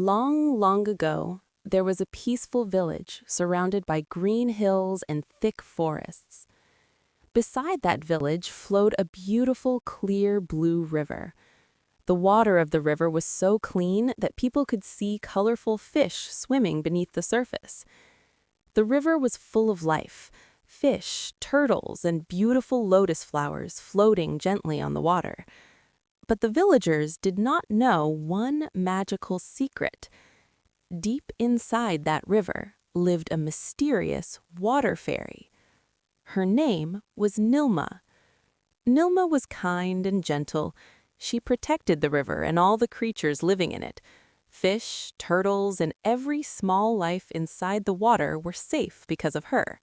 Long, long ago, there was a peaceful village surrounded by green hills and thick forests. Beside that village flowed a beautiful, clear blue river. The water of the river was so clean that people could see colorful fish swimming beneath the surface. The river was full of life, fish, turtles, and beautiful lotus flowers floating gently on the water. But the villagers did not know one magical secret. Deep inside that river lived a mysterious water fairy. Her name was Nilma. Nilma was kind and gentle. She protected the river and all the creatures living in it. Fish, turtles, and every small life inside the water were safe because of her.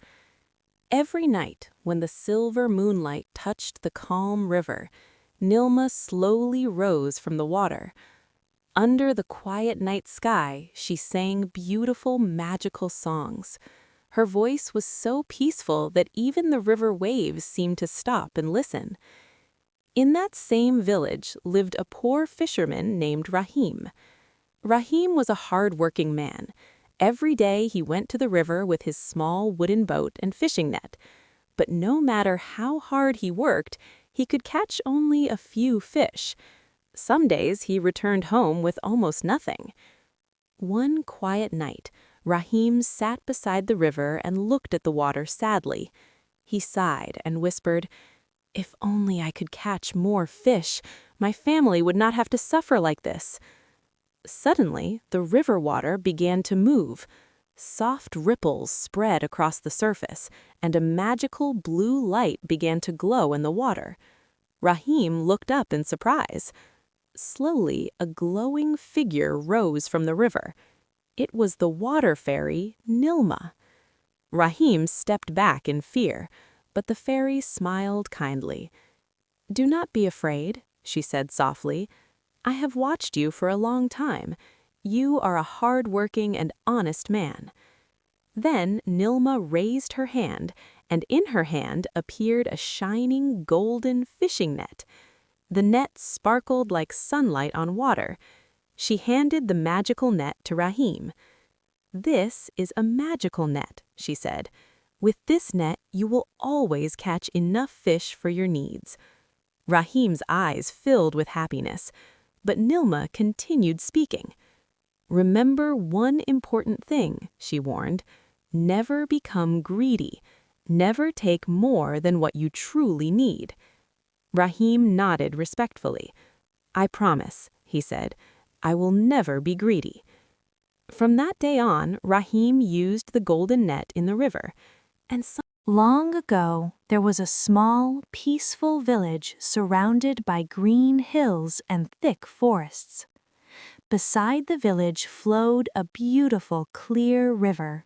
Every night, when the silver moonlight touched the calm river, Nilma slowly rose from the water. Under the quiet night sky, she sang beautiful, magical songs. Her voice was so peaceful that even the river waves seemed to stop and listen. In that same village lived a poor fisherman named Rahim. Rahim was a hard-working man. Every day he went to the river with his small wooden boat and fishing net. But no matter how hard he worked, he could catch only a few fish. Some days he returned home with almost nothing. One quiet night, Rahim sat beside the river and looked at the water sadly. He sighed and whispered, "If only I could catch more fish, my family would not have to suffer like this." Suddenly, the river water began to move. Soft ripples spread across the surface, and a magical blue light began to glow in the water. Rahim looked up in surprise. Slowly, a glowing figure rose from the river. It was the water fairy, Nilma. Rahim stepped back in fear, but the fairy smiled kindly. "Do not be afraid," she said softly. "I have watched you for a long time. You are a hard-working and honest man." Then Nilma raised her hand, and in her hand appeared a shining golden fishing net. The net sparkled like sunlight on water. She handed the magical net to Rahim. "This is a magical net," she said. "With this net, you will always catch enough fish for your needs." Rahim's eyes filled with happiness, but Nilma continued speaking. "Remember one important thing," she warned. "Never become greedy. Never take more than what you truly need." Rahim nodded respectfully. "I promise," he said. "I will never be greedy." From that day on, Rahim used the golden net in the river. Long ago, there was a small, peaceful village surrounded by green hills and thick forests. Beside the village flowed a beautiful, clear river.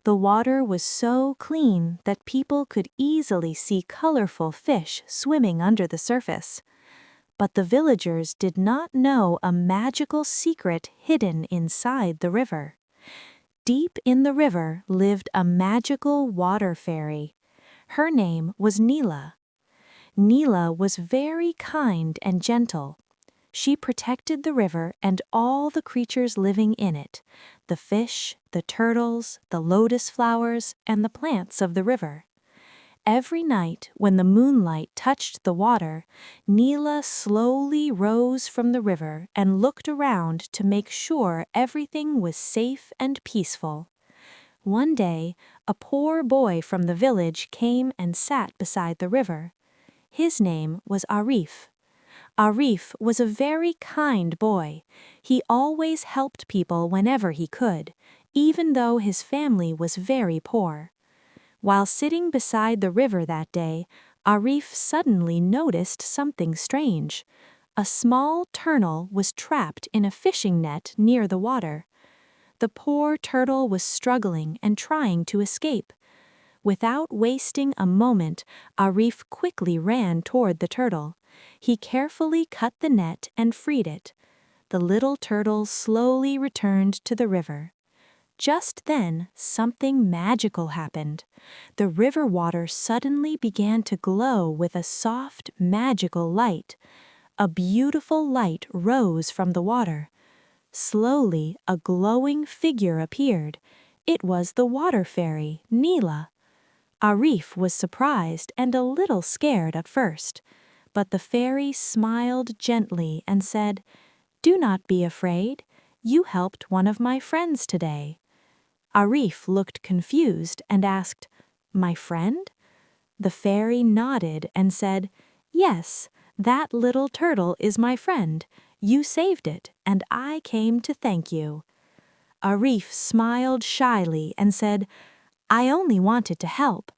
The water was so clean that people could easily see colorful fish swimming under the surface. But the villagers did not know a magical secret hidden inside the river. Deep in the river lived a magical water fairy. Her name was Nila. Nila was very kind and gentle. She protected the river and all the creatures living in it, the fish, the turtles, the lotus flowers, and the plants of the river. Every night, when the moonlight touched the water, Nila slowly rose from the river and looked around to make sure everything was safe and peaceful. One day, a poor boy from the village came and sat beside the river. His name was Arif. Arif was a very kind boy. He always helped people whenever he could, even though his family was very poor. While sitting beside the river that day, Arif suddenly noticed something strange. A small turtle was trapped in a fishing net near the water. The poor turtle was struggling and trying to escape. Without wasting a moment, Arif quickly ran toward the turtle. He carefully cut the net and freed it. The little turtle slowly returned to the river. Just then, something magical happened. The river water suddenly began to glow with a soft, magical light. A beautiful light rose from the water. Slowly, a glowing figure appeared. It was the water fairy, Neela. Arif was surprised and a little scared at first, but the fairy smiled gently and said, "Do not be afraid. You helped one of my friends today." Arif looked confused and asked, "My friend?" The fairy nodded and said, "Yes, that little turtle is my friend. You saved it, and I came to thank you." Arif smiled shyly and said, "I only wanted to help.